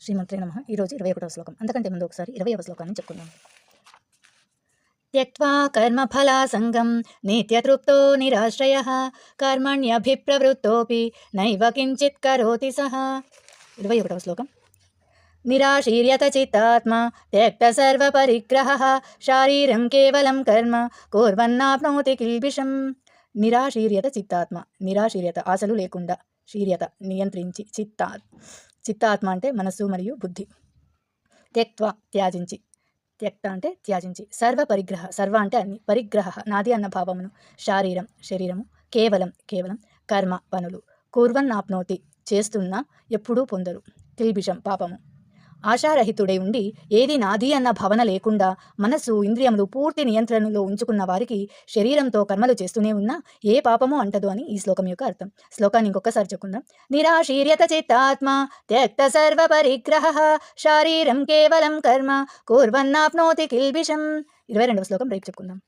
శ్రీమంత్రే నమః. ఈరోజు 21వ శ్లోకం. అంతకంటే ముందు ఒకసారి 20వ శ్లోకాన్ని చెప్పుకుందాం. త్యక్త్వా కర్మఫలాసంగం నిత్యతృప్తో నిరాశ్రయః కర్మణ్యభిప్రవృత్తోపి నైవ కించిత్ కరోతి సహ. 21వ శ్లోకం. నిరాశీర్యత చిత్తాత్మ త్యక్త సర్వపరిగ్రహః శారీరం కేవలం కర్మ కుర్వన్నాప్నోతి కిల్బిషం. నిరాశీర్యత చిత్తాత్మ, నిరాశీర్యత ఆశలు లేకుండా, శీర్యత నియంత్రించి, చిత్తాత్మ అంటే మనస్సు మరియు బుద్ధి. త్యక్త్వ త్యాజించి, త్యక్త అంటే త్యాజించి, సర్వ పరిగ్రహ, సర్వ అంటే అన్ని, పరిగ్రహ నాది అన్న భావమును, శారీరం శరీరము, కేవలం కర్మ పనులు, కుర్వన్నాప్నోతి చేస్తున్నా ఎప్పుడూ పొందరు, కిల్బిషం పాపము. ఆశారహితుడై ఉండి ఏది నాది అన్న భావన లేకుండా మనస్సు ఇంద్రియములు పూర్తి నియంత్రణలో ఉంచుకున్న వారికి శరీరంతో కర్మలు చేస్తూనే ఉన్నా ఏ పాపము అంటదు అని ఈ శ్లోకం యొక్క అర్థం. శ్లోకాన్ని ఇంకొకసారి చెప్పుకుందాం. నిరాశీర్యత చిత్తాత్మ త్యక్త సర్వ పరిగ్రహ శారీరం కేవలం కర్మ కుర్వన్నాప్నోతి కిల్బిషం. 22వ శ్లోకం రేపు చెప్పుకుందాం.